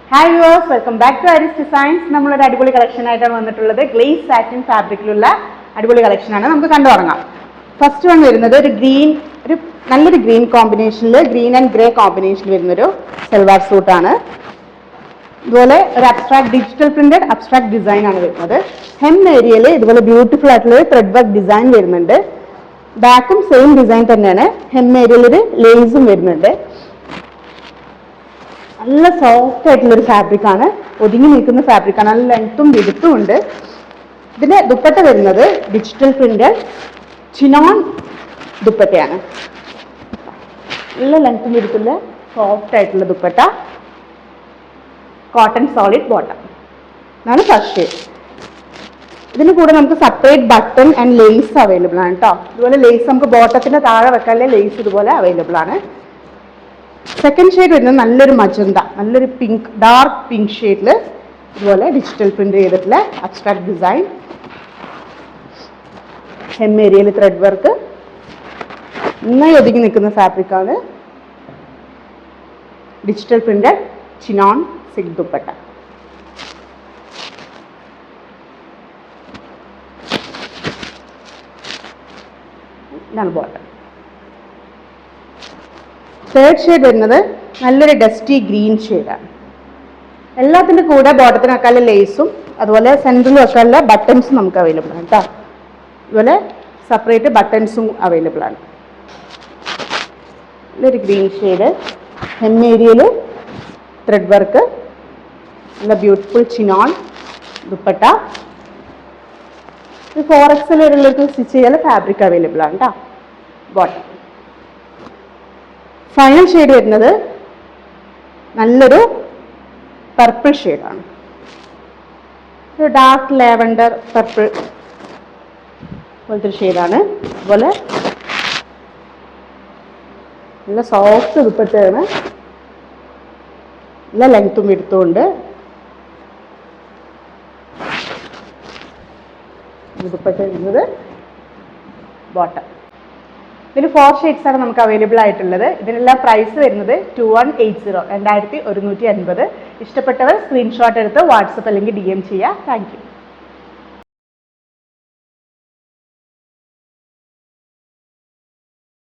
Hi viewers, welcome back to Aris designs. നമ്മളൊരു അടിപൊളി collection ആയിട്ടാണ് വന്നിട്ടുള്ളത്. ഗ്ലേസ് സാറ്റിൻ ഫാബ്രിക്കിലുള്ള അടിപൊളി കളക്ഷനാണ്. നമുക്ക് കണ്ടു തുടങ്ങാം. ഫസ്റ്റ് വൺ വരുന്നത് ഒരു നല്ലൊരു ഗ്രീൻ കോമ്പിനേഷനിൽ, ഗ്രീൻ ആൻഡ് ഗ്രേ കോമ്പിനേഷനിൽ വരുന്നൊരു സൽവാർ സൂട്ടാണ്. ഇതുപോലെ ഒരു abstract digital printed abstract design ആണ് വരുന്നത്. ഹെം ഏരിയയിൽ ഇതുപോലെ ബ്യൂട്ടിഫുൾ ആയിട്ടുള്ള ത്രെഡ് വർക്ക് ഡിസൈൻ വരുന്നുണ്ട്. ബാക്കും സെയിം ഡിസൈൻ തന്നെയാണ്. ഹെം ഏരിയയിൽ ഒരു ലേസും വരുന്നുണ്ട്. നല്ല സോഫ്റ്റ് ആയിട്ടുള്ളൊരു ഫാബ്രിക്കാണ്, ഒതുങ്ങി നിൽക്കുന്ന ഫാബ്രിക്കാണ്. നല്ല ലെങ്ത്തും വിടുത്തും ഉണ്ട്. ഇതിന്റെ ദുപ്പട്ട വരുന്നത് ഡിജിറ്റൽ പ്രിന്റഡ് ചിനോൺ ദുപ്പട്ടയാണ്. നല്ല ലെങ്ത്തും വിടുത്തുള്ള സോഫ്റ്റ് ആയിട്ടുള്ള ദുപ്പട്ട, കോട്ടൺ സോളിഡ് ബോട്ടം. ഇതാണ് ഫസ്റ്റ് ഷെയ്ഡ്. ഇതിന് കൂടെ നമുക്ക് separate button and lace available ആണ് കേട്ടോ. ഇതുപോലെ ലേസ് നമുക്ക് ബോട്ടത്തിന്റെ താഴെ വെക്കാനുള്ള ലേസ് ഇതുപോലെ അവൈലബിൾ ആണ്. സെക്കൻഡ് ഷെയ്ഡ് വരുന്നത് നല്ലൊരു മജന്ത, നല്ലൊരു പിങ്ക്, ഡാർക്ക് പിങ്ക് ഷെയ്ഡിൽ ഇതുപോലെ ഡിജിറ്റൽ പ്രിന്റ് ചെയ്തിട്ടുള്ള അബ്സ്ട്രാക്ട് ഡിസൈൻ. ഹെം ഏരിയയിൽ ത്രെഡ് വർക്ക്, നന്നായി ഒതുങ്ങി നിൽക്കുന്ന ഫാബ്രിക്കാണ്. Digital printed chinon silk dupatta. ഇതാണ് ബോട്ടം. തേർഡ് ഷെയ്ഡ് വരുന്നത് നല്ലൊരു ഡസ്റ്റി ഗ്രീൻ ഷെയ്ഡാണ്. എല്ലാത്തിൻ്റെ കൂടെ ബോട്ടത്തിന് വെക്കാനുള്ള ലേസും അതുപോലെ സെൻറ്ററിൽ വെക്കാനുള്ള ബട്ടൺസും നമുക്ക് അവൈലബിൾ ആണ് കേട്ടോ. അതുപോലെ സെപ്പറേറ്റ് ബട്ടൺസും അവൈലബിൾ ആണ്. നല്ലൊരു ഗ്രീൻ ഷെയ്ഡ്, ഹെം ഏരിയയിൽ ത്രെഡ് വർക്ക്, നല്ല ബ്യൂട്ടിഫുൾ ചിനോൺ ദുപ്പട്ട. 4XL വരെയുള്ളവർക്ക് സ്റ്റിച്ച് ചെയ്യാൻ ഫാബ്രിക് അവൈലബിൾ ആണ് കേട്ടോ. ബോട്ടം. ഫൈനൽ ഷെയ്ഡ് വരുന്നത് നല്ലൊരു പർപ്പിൾ ഷെയ്ഡാണ്. ഒരു ഡാർക്ക് ലാവൻഡർ പർപ്പിൾ പോലത്തെ ഒരു ഷെയ്ഡാണ്. അതുപോലെ നല്ല സോഫ്റ്റ് ദുപ്പട്ടയാണ്, നല്ല ലെങ്ത്തും എടുത്തുകൊണ്ട്. ദുപ്പട്ട വരുന്നത് ബോട്ടം. ഇതിൽ 4 ഷെയ്ഡ്സ് ആണ് നമുക്ക് അവൈലബിൾ ആയിട്ടുള്ളത്. ഇതിനെല്ലാം പ്രൈസ് വരുന്നത് 2180, 2150. ഇഷ്ടപ്പെട്ടവർ സ്ക്രീൻഷോട്ട് എടുത്ത് വാട്സപ്പ് അല്ലെങ്കിൽ DM ചെയ്യുക. Thank you.